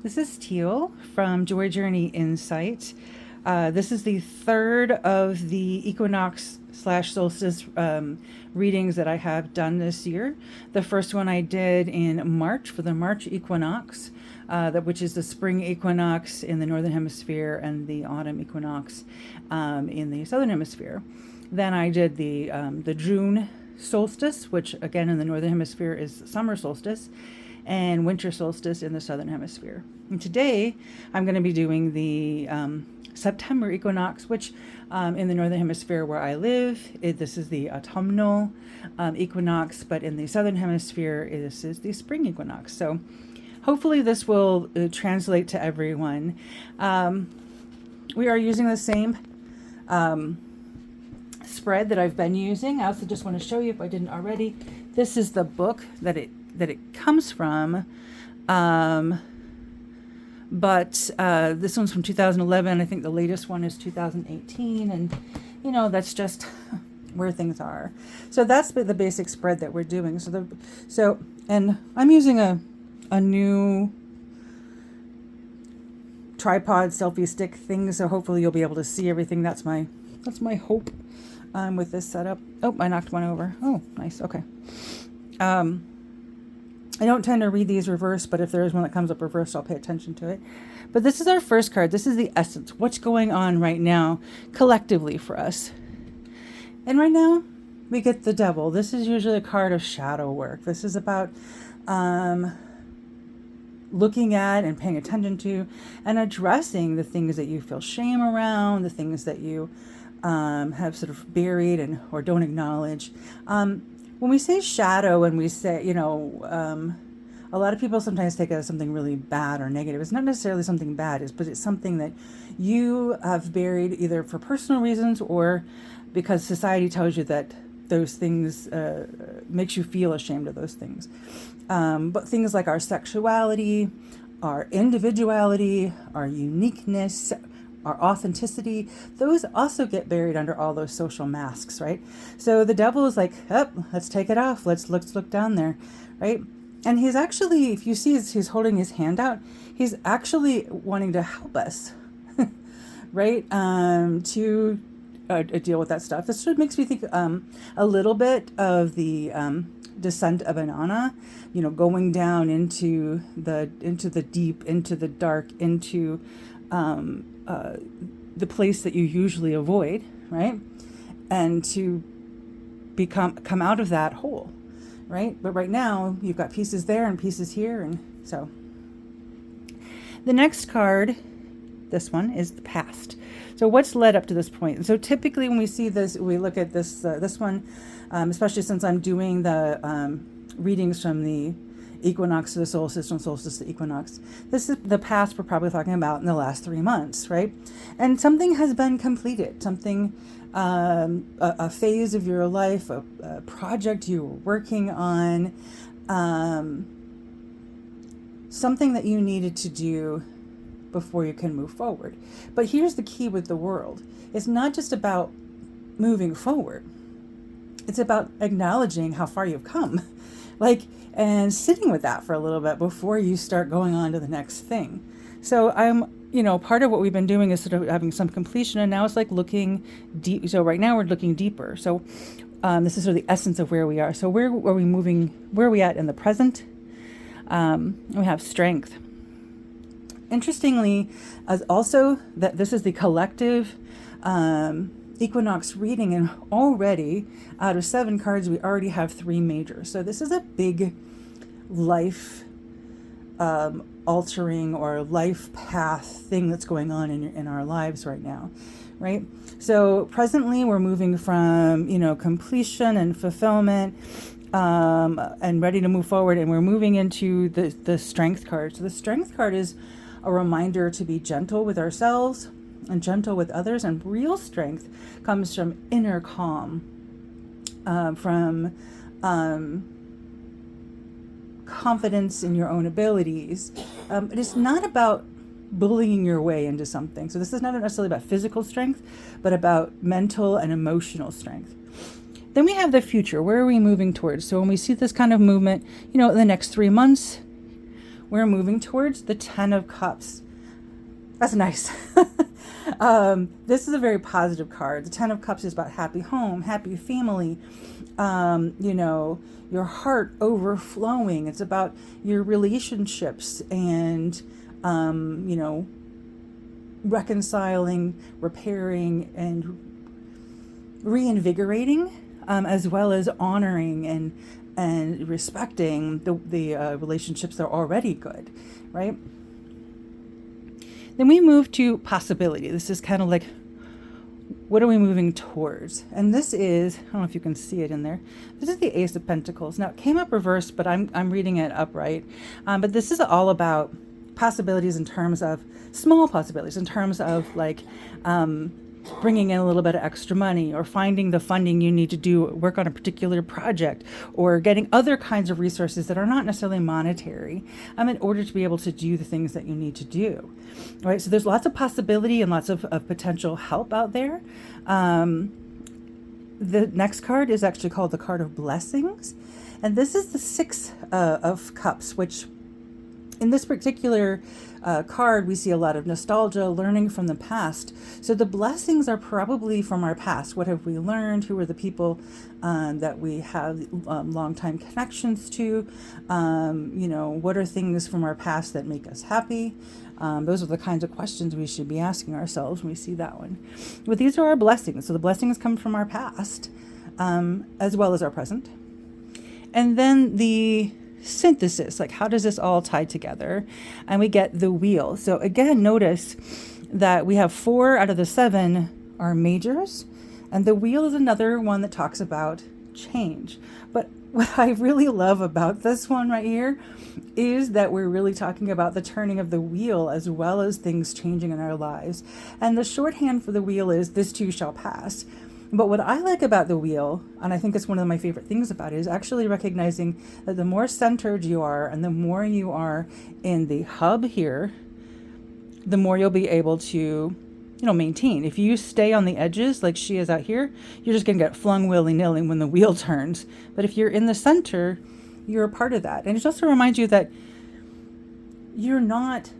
This is Teal from Joy Journey Insight. This is the third of the Equinox slash solstice readings that I have done this year. The first one I did in March for the March equinox, which is the spring equinox in the northern hemisphere and the autumn equinox in the southern hemisphere. Then I did the June solstice, which again in the northern hemisphere is summer solstice, and winter solstice in the southern hemisphere. And today I'm going to be doing the September equinox, which in the northern hemisphere where I live, this is the autumnal equinox, but in the southern hemisphere, this is the spring equinox. So hopefully this will translate to everyone. We are using the same spread that I've been using. I also just want to show you, if I didn't already, this is the book that it comes from. But this one's from 2011. I think the latest one is 2018. And, you know, that's just where things are. So that's the basic spread that we're doing. And I'm using a new tripod selfie stick thing. So hopefully you'll be able to see everything. That's my hope with this setup. Oh, I knocked one over. Oh, nice. Okay. I don't tend to read these reverse, but if there is one that comes up reversed, I'll pay attention to it. But this is our first card. This is the essence. What's going on right now collectively for us? And right now, we get the devil. This is usually a card of shadow work. This is about looking at and paying attention to and addressing the things that you feel shame around, the things that you have sort of buried or don't acknowledge. When we say shadow and we say, a lot of people sometimes take it as something really bad or negative. It's not necessarily something bad, but it's something that you have buried either for personal reasons or because society tells you that those things makes you feel ashamed of those things. But things like our sexuality, our individuality, our uniqueness, our authenticity, those also get buried under all those social masks, right? So the devil is like, let's take it off. Let's look down there, right? And he's actually, if you see, he's holding his hand out. He's actually wanting to help us, right? To deal with that stuff. This sort of makes me think a little bit of the descent of Inanna, going down into the deep, into the dark, into the place that you usually avoid, right? And to come out of that hole, right? But right now you've got pieces there and pieces here, and so the next card, this one, is the past. So what's led up to this point? And so typically when we see this, we look at this one, especially since I'm doing the readings from the equinox to the solstice and solstice to equinox. This is the past we're probably talking about in the last 3 months, right? And something has been completed, something, a phase of your life, a project you were working on, something that you needed to do before you can move forward. But here's the key with the world. It's not just about moving forward. It's about acknowledging how far you've come. And sitting with that for a little bit before you start going on to the next thing. So part of what we've been doing is sort of having some completion, and now it's like looking deep. So right now we're looking deeper. So this is sort of the essence of where we are. So where are we moving? Where are we at in the present? We have strength. Interestingly, as also that this is the collective equinox reading, and already out of 7 cards we already have 3 majors. So this is a big life altering or life path thing that's going on in our lives right now, right? So presently we're moving from completion and fulfillment and ready to move forward, and we're moving into the strength card. So the strength card is a reminder to be gentle with ourselves and gentle with others, and real strength comes from inner calm, from confidence in your own abilities. It is not about bullying your way into something. So this is not necessarily about physical strength, but about mental and emotional strength. Then we have the future. Where are we moving towards? So when we see this kind of movement, in the next 3 months, we're moving towards the 10 of Cups. That's nice. This is a very positive card. The 10 of Cups is about happy home, happy family, your heart overflowing. It's about your relationships and, reconciling, repairing, and reinvigorating, as well as honoring and respecting the relationships that are already good, right? Then we move to possibility. This is kind of like, what are we moving towards? And this is, I don't know if you can see it in there. This is the Ace of Pentacles. Now it came up reversed, but I'm reading it upright. But this is all about possibilities in terms of small possibilities, in terms of like bringing in a little bit of extra money, or finding the funding you need to do work on a particular project, or getting other kinds of resources that are not necessarily monetary, in order to be able to do the things that you need to do. Right? So there's lots of possibility and lots of potential help out there. The next card is actually called the card of blessings. And this is the 6 of Cups, which in this particular card, we see a lot of nostalgia, learning from the past. So the blessings are probably from our past. What have we learned? Who are the people that we have long-time connections to? What are things from our past that make us happy? Those are the kinds of questions we should be asking ourselves when we see that one. But these are our blessings. So the blessings come from our past, as well as our present. And then the synthesis, like how does this all tie together? And we get the wheel. So again, notice that we have 4 out of the 7 are majors, and the wheel is another one that talks about change. But what I really love about this one right here is that we're really talking about the turning of the wheel, as well as things changing in our lives. And the shorthand for the wheel is this too shall pass. But what I like about the wheel, and I think it's one of my favorite things about it, is actually recognizing that the more centered you are and the more you are in the hub here, the more you'll be able to, maintain. If you stay on the edges like she is out here, you're just going to get flung willy-nilly when the wheel turns. But if you're in the center, you're a part of that. And it also reminds you that you're not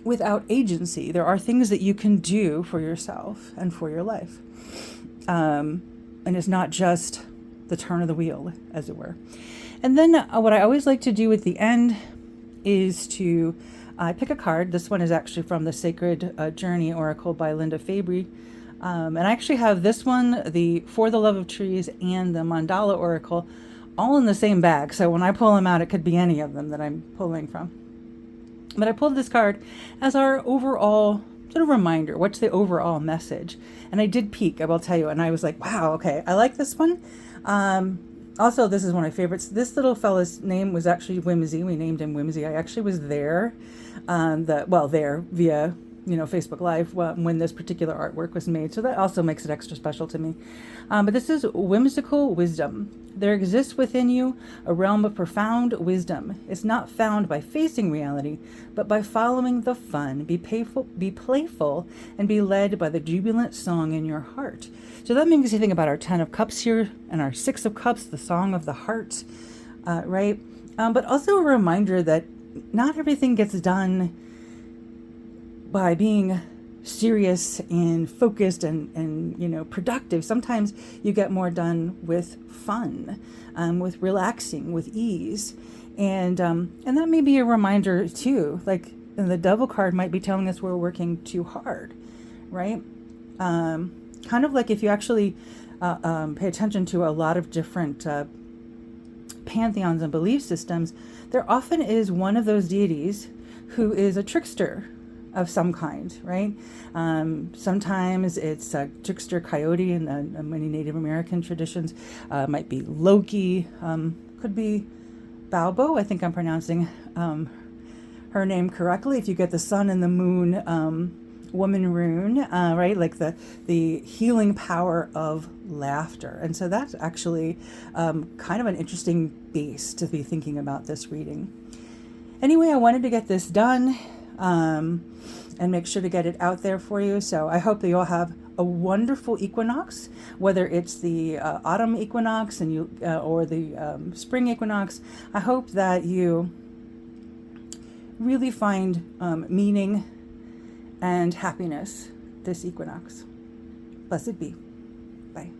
without agency. There are things that you can do for yourself and for your life. And it's not just the turn of the wheel, as it were. And then what I always like to do at the end is to pick a card. This one is actually from the Sacred Journey Oracle by Linda Fabry. And I actually have this one, the For the Love of Trees, and the Mandala Oracle all in the same bag. So when I pull them out, it could be any of them that I'm pulling from. But I pulled this card as our overall sort of reminder. What's the overall message? And I did peek, I will tell you, and I was like, wow, okay, I like this one. Also, this is one of my favorites. This little fella's name was actually Whimsy. We named him Whimsy. I actually was there, there via, Facebook Live when this particular artwork was made. So that also makes it extra special to me. But this is whimsical wisdom. There exists within you a realm of profound wisdom. It's not found by facing reality, but by following the fun. Be playful, and be led by the jubilant song in your heart. So that makes you think about our 10 of Cups here and our 6 of Cups, the song of the heart, right? But also a reminder that not everything gets done by being serious and focused and productive. Sometimes you get more done with fun, with relaxing, with ease, and that may be a reminder too. Like the Devil card might be telling us we're working too hard, right? Kind of like if you actually pay attention to a lot of different pantheons and belief systems, there often is one of those deities who is a trickster of some kind, right? Sometimes it's a trickster coyote in many Native American traditions. Might be Loki, could be Balbo. I think I'm pronouncing her name correctly. If you get the sun and the moon woman rune, right? Like the healing power of laughter. And so that's actually kind of an interesting base to be thinking about this reading. Anyway, I wanted to get this done. And make sure to get it out there for you. So I hope that you all have a wonderful equinox, whether it's the autumn equinox or the spring equinox. I hope that you really find meaning and happiness this equinox. Blessed be. Bye.